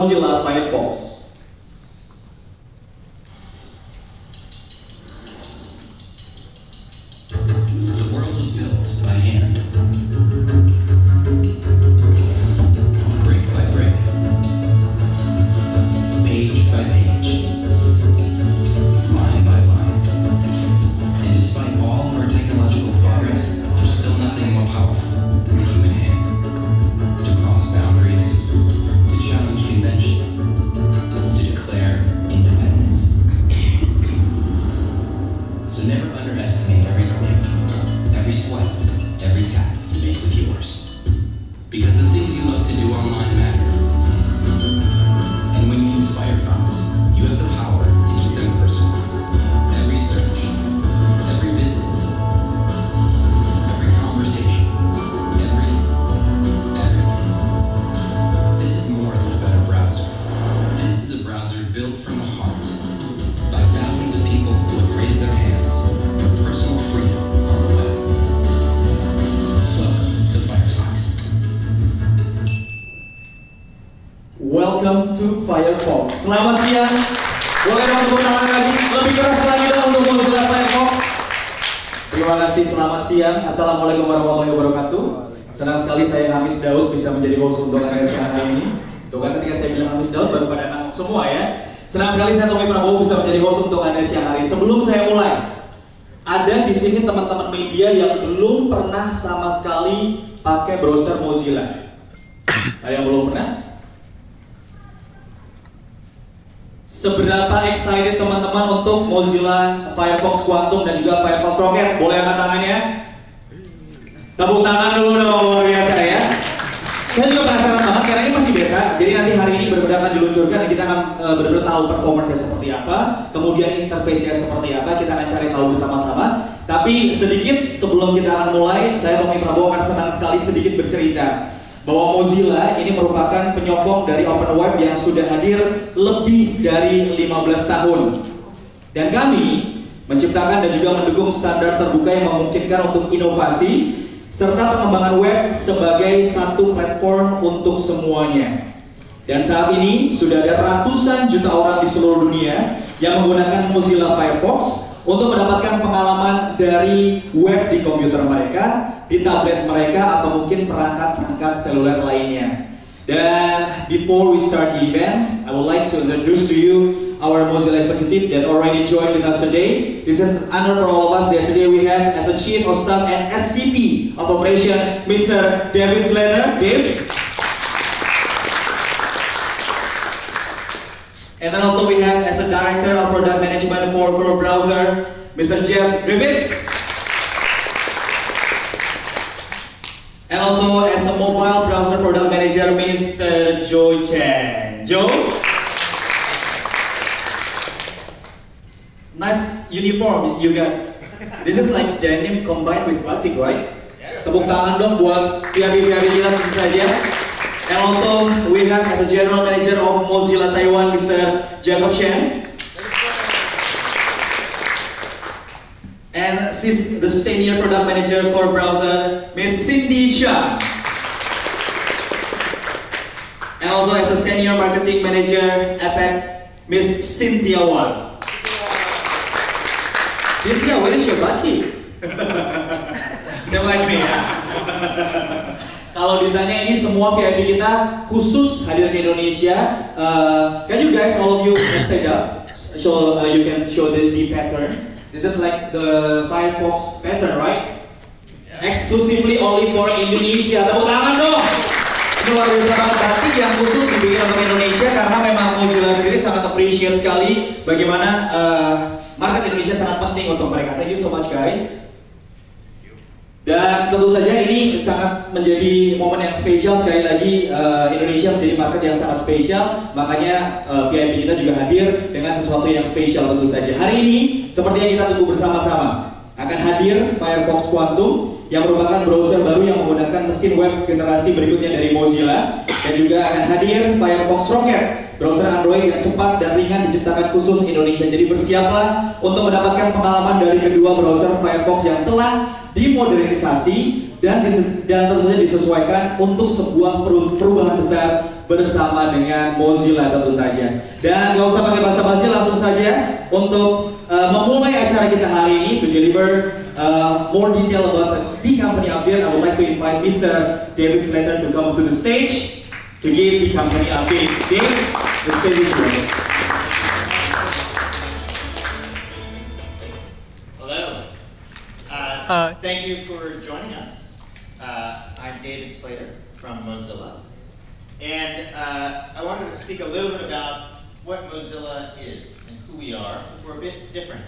Mozilla Firefox. The world was built by hand, brick by brick, page by page, line by line. And despite all of our technological progress, there's still nothing more powerful than the human hand. To cross boundaries, to challenge convention, to declare independence. So never underestimate every click, every swipe, every tap you make with yours. Because the things you love to do online matter. And when you use Firefox, you have the power to keep them personal. Every search, every visit, every conversation, everything. This is more than a better browser. This is a browser built from the heart by thousands of people who have raised their hands for personal freedom on the web. Welcome to Firefox. Welcome to Firefox. Selamat siang. Boleh dong tepuk tangan lagi. Lebih keras lagi dong untuk Mozilla Firefox. Terima kasih. Selamat siang. Assalamualaikum warahmatullahi wabarakatuh. Senang sekali saya Hamis Daud bisa menjadi host untuk Anda siang hari ini. Tuh kan ketika saya bilang Hamis Daud baru pada nangkep semua ya. Senang sekali saya Tommy Prabowo bisa menjadi host untuk Anda siang hari. Sebelum saya mulai, ada di sini teman-teman media yang belum pernah sama sekali pakai browser Mozilla. Ada yang belum pernah? Seberapa excited teman-teman untuk Mozilla Firefox Quantum dan juga Firefox Rocket? Boleh angkat tangannya? Tepuk tangan dulu dong, luar biasa ya. Saya juga penasaran banget karena ini masih beta. Jadi nanti hari ini benar-benar akan diluncurkan dan kita akan benar-benar tahu performance-nya seperti apa, kemudian interface-nya seperti apa, kita akan cari tahu bersama-sama. Tapi sedikit sebelum kita akan mulai, saya Tommy Prabowo akan senang sekali sedikit bercerita bahwa Mozilla ini merupakan penyokong dari open web yang sudah hadir lebih dari 15 tahun. Dan kami menciptakan dan juga mendukung standar terbuka yang memungkinkan untuk inovasi serta pengembangan web sebagai satu platform untuk semuanya. Dan saat ini sudah ada ratusan juta orang di seluruh dunia yang menggunakan Mozilla Firefox untuk mendapatkan pengalaman dari web di komputer mereka, di tablet mereka, atau mungkin perangkat-perangkat seluler lainnya. Dan before we start the event, I would like to introduce to you our Mozilla executive that already joined with us today. This is an honor for all of us that today we have as a Chief of Staff and SVP of Operation, Mr. David Slater. Dave. And then also we have as a Director of Product Management for Chrome Browser, Mr. Jeff Rivitz. And also as a Mobile Browser Product Manager, Mr. Joe Chen. Joe? Nice uniform you got. This is like denim combined with batik, right? Yes. Tepuk tangan dong buat VIP-VIP kita tentu saja. And also we have as a General Manager of Mozilla Taiwan, Mr. Jacob Shen. And she's the Senior Product Manager for Browser, Miss Cindy Shah. And also as a Senior Marketing Manager, APEC, Miss Cynthia Wan. Cynthia, where is your batik? Don't like me ya. Kalau ditanya ini semua VIP kita khusus hadir ke Indonesia. Can you guys, all of you, stand up? So you can show the pattern. This is like the Firefox pattern, right? Exclusively only for Indonesia. Tepuk tangan dong. Ini luar biasa banget, batik yang khusus dibikin untuk Indonesia karena memang Mozilla sendiri sangat appreciate sekali bagaimana market Indonesia sangat penting untuk mereka. Thank you so much guys. Dan tentu saja ini sangat menjadi momen yang spesial. Sekali lagi Indonesia menjadi market yang sangat spesial, makanya VIP kita juga hadir dengan sesuatu yang spesial tentu saja. Hari ini seperti yang kita tunggu bersama-sama akan hadir Firefox Quantum yang merupakan browser baru yang menggunakan mesin web generasi berikutnya dari Mozilla, dan juga akan hadir Firefox Rocket, browser Android yang cepat dan ringan diciptakan khusus Indonesia. Jadi bersiaplah untuk mendapatkan pengalaman dari kedua browser Firefox yang telah dimodernisasi dan tentu saja disesuaikan untuk sebuah perubahan besar bersama dengan Mozilla tentu saja. Dan gak usah pakai basa-basi, langsung saja untuk memulai acara kita hari ini to deliver more detail about the company update. I would like to invite Mr. David Slater to come to the stage to give the company update. Dave, the stage is yours. Hello. Thank you for joining us. I'm David Slater from Mozilla. And I wanted to speak a little bit about what Mozilla is and who we are, because we're a bit different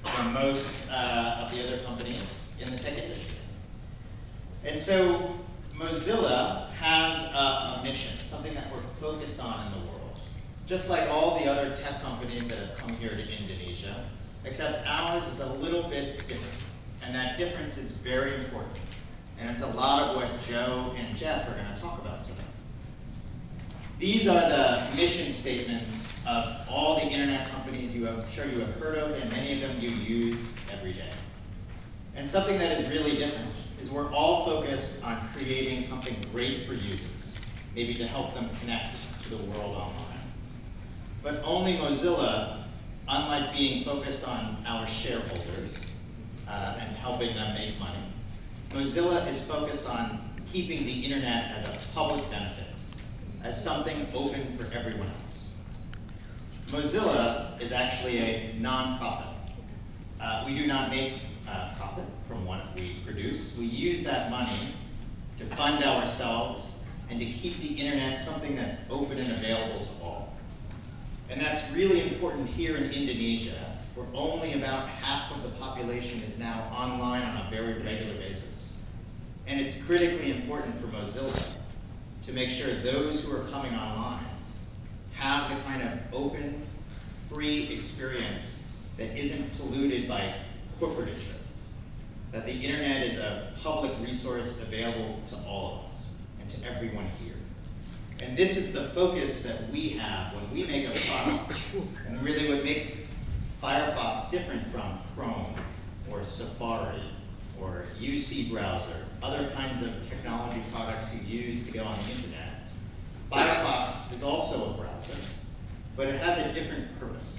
from most of the other companies in the tech industry. And so Mozilla has a mission, something that we're focused on in the world. Just like all the other tech companies that have come here to Indonesia, except ours is a little bit different. And that difference is very important. And it's a lot of what Joe and Jeff are going to talk about today. These are the mission statements of all the internet companies I'm sure you have heard of, and many of them you use every day. And something that is really different is we're all focused on creating something great for users, maybe to help them connect to the world online. But only Mozilla, unlike being focused on our shareholders and helping them make money, Mozilla is focused on keeping the internet as a public benefit, as something open for everyone else. Mozilla is actually a non-profit. We do not make profit from what we produce. We use that money to fund ourselves and to keep the internet something that's open and available to all. And that's really important here in Indonesia, where only about half of the population is now online on a very regular basis. And it's critically important for Mozilla to make sure those who are coming online have the kind of open, free experience that isn't polluted by corporate interests. That the internet is a public resource available to all of us and to everyone here. And this is the focus that we have when we make a product, and really what makes Firefox different from Chrome or Safari or UC browser, other kinds of technology products you use to go on the internet. Firefox is also a browser, but it has a different purpose.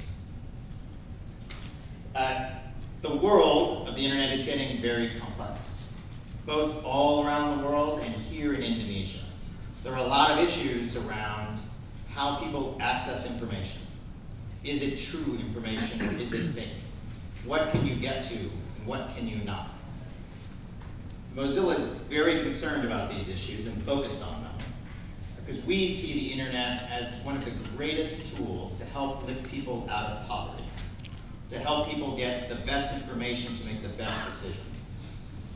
The world of the internet is getting very complex, both all around the world and here in Indonesia. There are a lot of issues around how people access information. Is it true information or is it fake? What can you get to and what can you not? Mozilla is very concerned about these issues and focused on them because we see the internet as one of the greatest tools to help lift people out of poverty, to help people get the best information to make the best decisions,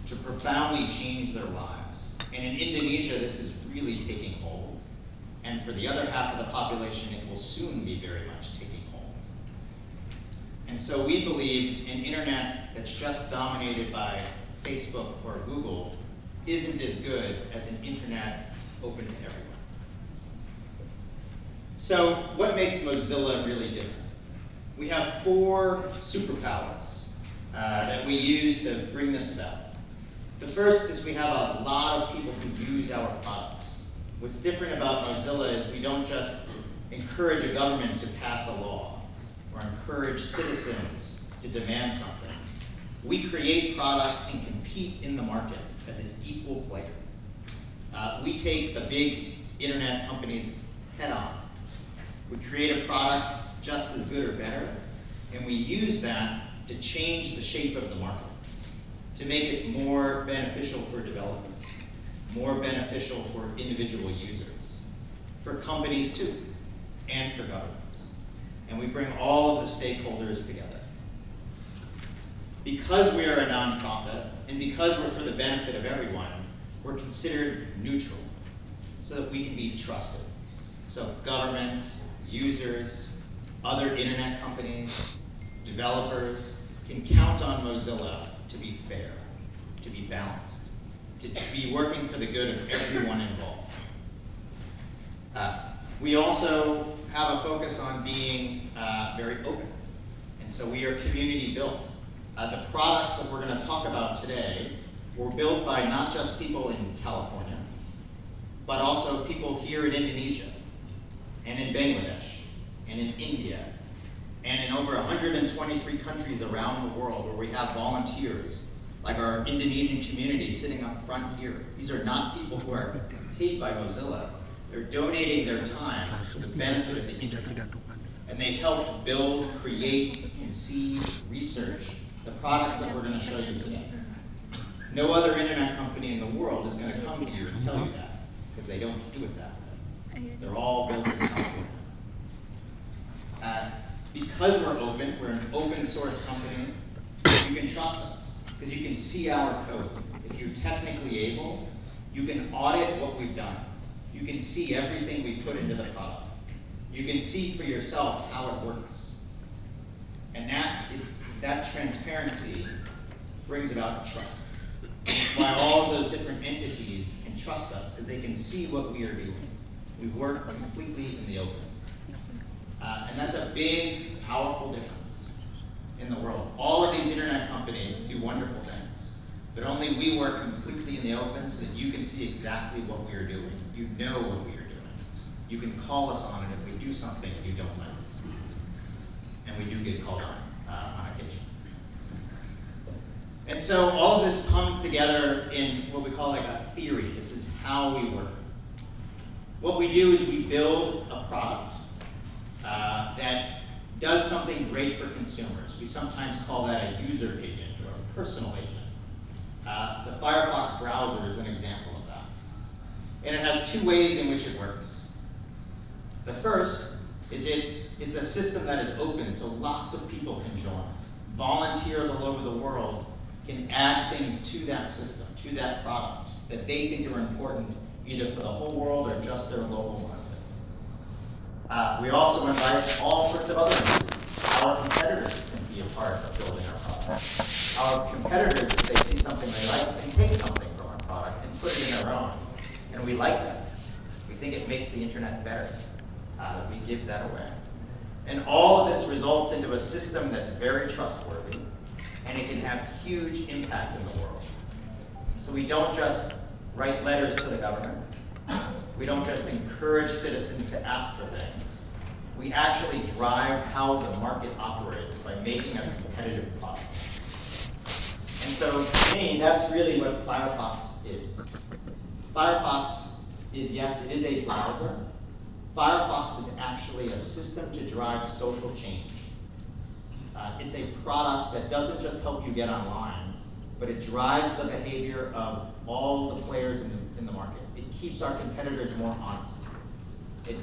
to profoundly change their lives. And in Indonesia, this is really taking hold. And for the other half of the population, it will soon be very much taking hold. And so we believe an internet that's just dominated by Facebook or Google isn't as good as an internet open to everyone. So what makes Mozilla really different? We have 4 superpowers that we use to bring this about. The first is we have a lot of people who use our products. What's different about Mozilla is we don't just encourage a government to pass a law or encourage citizens to demand something. We create products and compete in the market as an equal player. We take the big internet companies head on. We create a product just as good or better, and we use that to change the shape of the market, to make it more beneficial for developers, more beneficial for individual users, for companies too, and for governments. And we bring all of the stakeholders together. Because we are a nonprofit, and because we're for the benefit of everyone, we're considered neutral, so that we can be trusted. So governments, users, other internet companies, developers can count on Mozilla to be fair, to be balanced, to be working for the good of everyone involved. We also have a focus on being very open, and so we are community built. The products that we're going to talk about today were built by not just people in California, but also people here in Indonesia and in Bangladesh, and in India, and in over 123 countries around the world where we have volunteers, like our Indonesian community sitting up front here. These are not people who are paid by Mozilla. They're donating their time for the benefit of the internet. And they helped build, create, conceive, research the products that we're going to show you today. No other internet company in the world is going to come to you and tell you that, because they don't do it that way. They're all built in California. Because we're an open source company, you can trust us, because you can see our code. If you're technically able, you can audit what we've done. You can see everything we put into the product. You can see for yourself how it works. And that transparency brings about trust. That's why all of those different entities can trust us, because they can see what we are doing. We work completely in the open. And that's a big, powerful difference in the world. All of these internet companies do wonderful things, but only we work completely in the open so that you can see exactly what we are doing. You know what we are doing. You can call us on it if we do something you don't like. And we do get called on occasion. And so all of this comes together in what we call like a theory. This is how we work. What we do is we build a product that does something great for consumers. We sometimes call that a user agent or a personal agent. The Firefox browser is an example of that. And it has two ways in which it works. The first is it's a system that is open, so lots of people can join. Volunteers all over the world can add things to that system, to that product, that they think are important, either for the whole world or just their local market. We also invite all sorts of other users. Our competitors can be a part of building our product. Our competitors, if they see something they like, can take something from our product and put it in their own. And we like that. We think it makes the internet better. We give that away. And all of this results into a system that's very trustworthy, and it can have huge impact in the world. So we don't just write letters to the government. We don't just encourage citizens to ask for things. We actually drive how the market operates by making a competitive product. And so to me, that's really what Firefox is. Firefox is, yes, it is a browser. Firefox is actually a system to drive social change. It's a product that doesn't just help you get online, but it drives the behavior of all the players in the market. It keeps our competitors more honest. It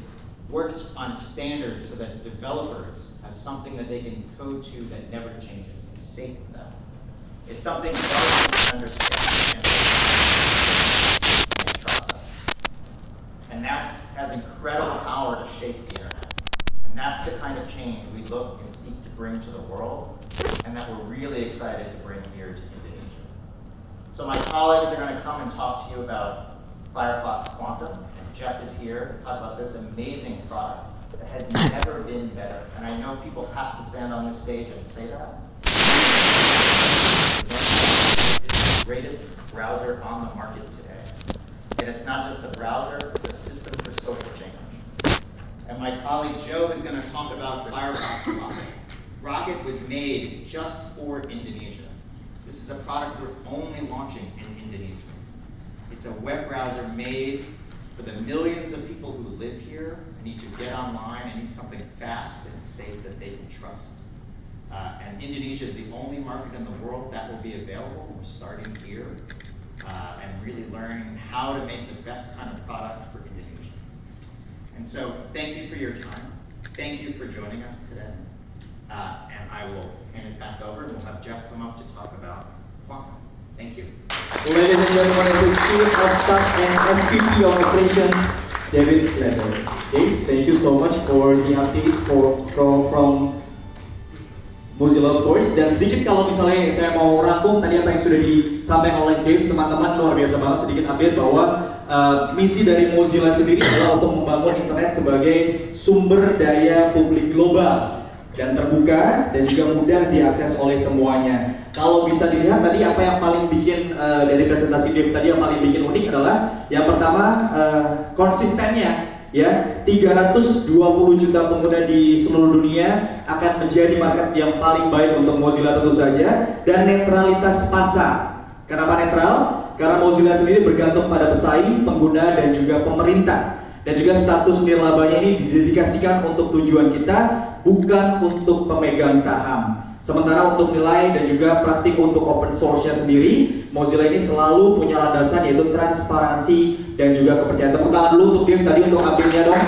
works on standards so that developers have something that they can code to that never changes. It's safe for them. It's something developers can understand and trust us. And that has incredible power to shape the internet. And that's the kind of change we look and seek to bring to the world, and that we're really excited to bring here to Indonesia. So my colleagues are going to come and talk to you about Firefox Quantum, and Jeff is here to talk about this amazing product that has never been better. And I know people have to stand on this stage and say that. It's the greatest browser on the market today. And it's not just a browser, it's a system for social change. And my colleague Joe is going to talk about Firefox Rocket. Rocket was made just for Indonesia. This is a product we're only launching in Indonesia. It's a web browser made for the millions of people who live here and need to get online and need something fast and safe that they can trust. And Indonesia is the only market in the world that will be available. We're starting here and really learning how to make the best kind of product for Indonesia. And so thank you for your time. Thank you for joining us today. And I will hand it back over, and we'll have Jeff come up to talk about Quantum. Thank you. Ladies and gentlemen, the Chief of Staff and SVP of Operations, David Slater. Dave, thank you so much for the update from Mozilla, of course. Dan sedikit kalau misalnya saya mau rangkum tadi apa yang sudah disampaikan oleh Dave, teman-teman, luar biasa banget. Sedikit update bahwa misi dari Mozilla sendiri adalah untuk membangun internet sebagai sumber daya publik global dan terbuka dan juga mudah diakses oleh semuanya. Kalau bisa dilihat tadi apa yang paling bikin dari presentasi Dave tadi yang paling bikin unik adalah yang pertama konsistennya. ya 320 juta pengguna di seluruh dunia akan menjadi market yang paling baik untuk Mozilla tentu saja, dan netralitas pasar. Kenapa netral? Karena Mozilla sendiri bergantung pada pesaing, pengguna, dan juga pemerintah. Dan juga status nirlabanya ini didedikasikan untuk tujuan kita, bukan untuk pemegang saham. Sementara untuk nilai dan juga praktik untuk open source-nya sendiri, Mozilla ini selalu punya landasan yaitu transparansi dan juga kepercayaan. Tepuk tangan dulu untuk Dev tadi untuk ambilnya dong.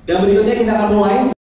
Dan berikutnya kita akan mulai